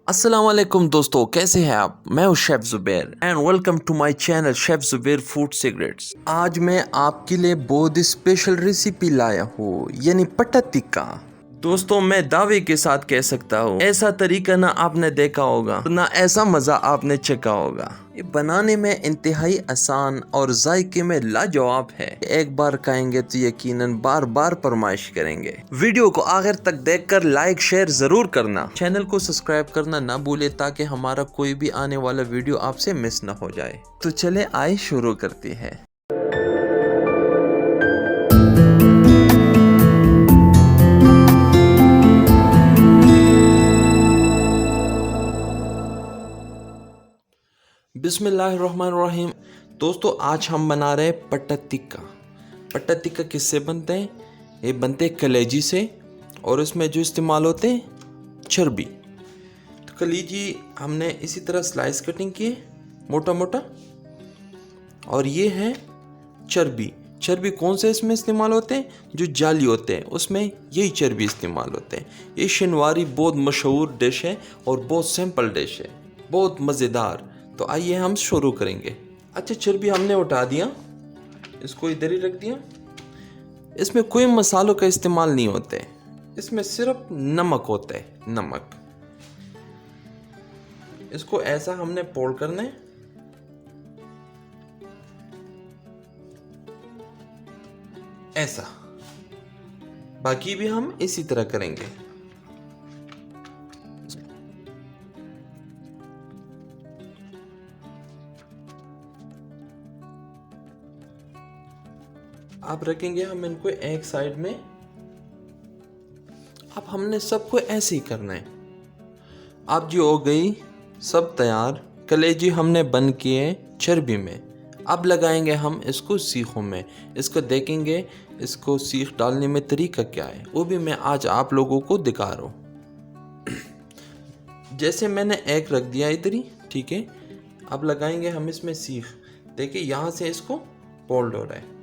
अस्सलाम वालेकुम दोस्तों, कैसे हैं आप? मैं हूं chef Zubair and welcome to my channel chef Zubair food secrets. आज मैं आपके लिए बहुत ही स्पेशल रेसिपी लाया हूँ, यानी पट्टा टिक्का। दोस्तों, मैं दावे के साथ कह सकता हूँ, ऐसा तरीका ना आपने देखा होगा, ना ऐसा मजा आपने चखा होगा। ये बनाने में इंतहाई आसान और जायके में लाजवाब है। एक बार खाएंगे तो यकीनन बार बार फरमाइश करेंगे। वीडियो को आखिर तक देखकर लाइक शेयर जरूर करना। चैनल को सब्सक्राइब करना ना भूले ताकि हमारा कोई भी आने वाला वीडियो आपसे मिस ना हो जाए। तो चले आए शुरू करते हैं। बिस्मिल्लाहिर्रहमानिर्रहीम। दोस्तों, आज हम बना रहे हैं पट्टा टिक्का। पट्टा टिक्का किससे बनते हैं? ये बनते हैं कलेजी से, और इसमें जो इस्तेमाल होते हैं चर्बी। तो कलेजी हमने इसी तरह स्लाइस कटिंग किए मोटा मोटा, और ये है चर्बी। चर्बी कौन से इसमें इस्तेमाल होते हैं? जो जाली होते हैं उसमें यही चर्बी इस्तेमाल होते हैं। ये शनिवारी बहुत मशहूर डिश है और बहुत सिंपल डिश है, बहुत मज़ेदार। तो आइए हम शुरू करेंगे। अच्छा, चर्बी हमने उठा दिया, इसको इधर ही रख दिया। इसमें कोई मसालों का इस्तेमाल नहीं होता है, इसमें सिर्फ नमक होता है, नमक। इसको ऐसा हमने फोल्ड करना है, ऐसा। बाकी भी हम इसी तरह करेंगे। आप रखेंगे हम इनको एक साइड में। अब हमने सबको ऐसे ही करना है। अब जो हो गई सब तैयार। कलेजी हमने बंद किए चर्बी में। अब लगाएंगे हम इसको सीखों में। इसको देखेंगे, इसको सीख डालने में तरीका क्या है, वो भी मैं आज आप लोगों को दिखा रहा हूँ। जैसे मैंने एक रख दिया इधर ही, ठीक है। अब लगाएंगे हम इसमें सीख। देखिए यहाँ से इसको फोल्ड हो रहा है।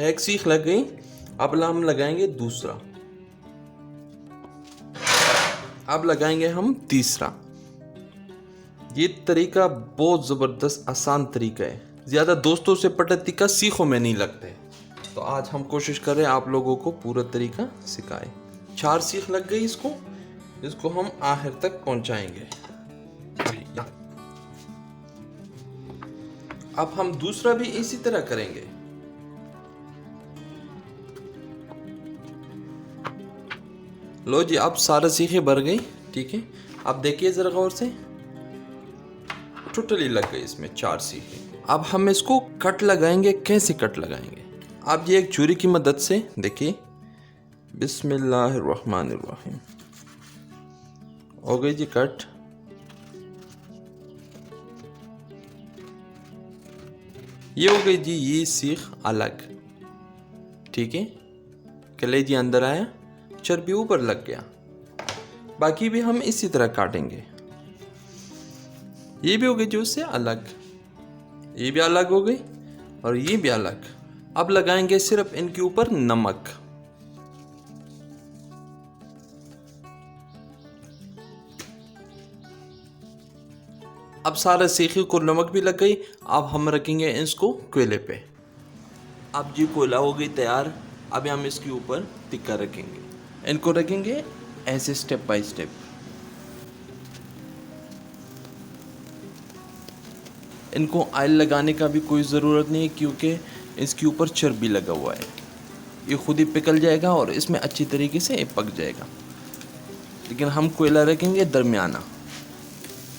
एक सीख लग गई, अब हम लगाएंगे दूसरा, अब लगाएंगे हम तीसरा। ये तरीका बहुत ज़बरदस्त आसान तरीका है। ज़्यादा दोस्तों से पट्टा टिक्का सीखों में नहीं लगते, तो आज हम कोशिश कर रहे हैं आप लोगों को पूरा तरीका सिखाए। 4 सीख लग गई इसको हम आखिर तक पहुंचाएंगे। अब हम दूसरा भी इसी तरह करेंगे। लो जी, अब सारा सीखे भर गई, ठीक है। अब देखिए ज़रा गौर से, टोटली लग गई इसमें 4 सीखे। अब हम इसको कट लगाएंगे। कैसे कट लगाएंगे? आप ये एक छुरी की मदद से देखिए। बिस्मिल्लाहिर्रहमानिर्रहीम। हो गई जी कट। ये हो गई जी ये सीख अलग, ठीक है। कलेजी अंदर आया, चर्बी ऊपर लग गया। बाकी भी हम इसी तरह काटेंगे। ये भी हो गई जो उससे अलग, ये भी अलग हो गई और ये भी अलग। अब लगाएंगे सिर्फ इनके ऊपर नमक। अब सारे सीखे को नमक भी लग गई। अब हम रखेंगे इसको कोयले पे। अब जी कोयला हो गई तैयार। अब हम इसके ऊपर टिक्का रखेंगे। इनको रखेंगे ऐसे स्टेप बाय स्टेप। इनको ऑयल लगाने का भी कोई ज़रूरत नहीं है, क्योंकि इसके ऊपर चर्बी लगा हुआ है। ये खुद ही पिघल जाएगा और इसमें अच्छी तरीके से पक जाएगा। लेकिन हम कोयला रखेंगे दरमियाना।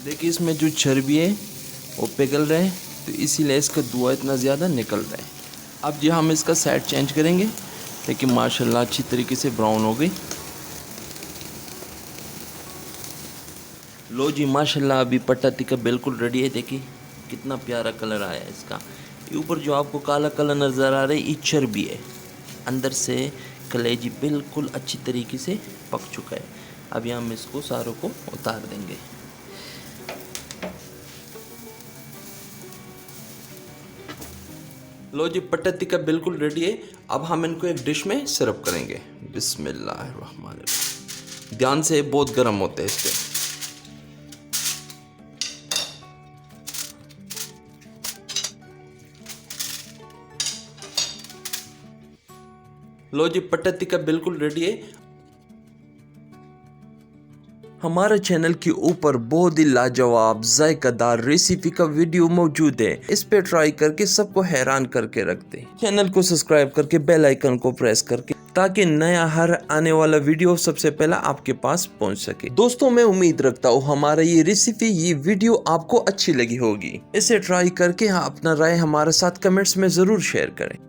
देखिए इसमें जो चर्बी है वो पिघल रहे हैं, तो इसीलिए इसका धुआं इतना ज़्यादा निकल रहा है। अब जी हम इसका साइड चेंज करेंगे। देखिए माशाल्लाह अच्छी तरीके से ब्राउन हो गई। लो जी माशाल्लाह, अभी पट्टा टिक्का बिल्कुल रेडी है। देखिए कितना प्यारा कलर आया है इसका। ये ऊपर जो आपको काला कलर नज़र आ रहा है, ये चर्बी है। अंदर से कलेजी बिल्कुल अच्छी तरीके से पक चुका है। अभी हम इसको सारों को उतार देंगे। लो जी, पट्टा टिक्का बिल्कुल रेडी है। अब हम इनको एक डिश में सर्व करेंगे। बिस्मिल्लाहिर्रहमानिर्रहीम। ध्यान से, बहुत गर्म होते हैं इसके। लो जी, पट्टा टिक्का बिल्कुल रेडी है। हमारे चैनल के ऊपर बहुत ही लाजवाब जायकादार रेसिपी का वीडियो मौजूद है। इस पे ट्राई करके सबको हैरान करके रखते हैं। चैनल को सब्सक्राइब करके बेल आइकन को प्रेस करके, ताकि नया हर आने वाला वीडियो सबसे पहले आपके पास पहुंच सके। दोस्तों, मैं उम्मीद रखता हूँ हमारा ये रेसिपी, ये वीडियो आपको अच्छी लगी होगी। इसे ट्राई करके अपना राय हमारे साथ कमेंट्स में जरूर शेयर करें।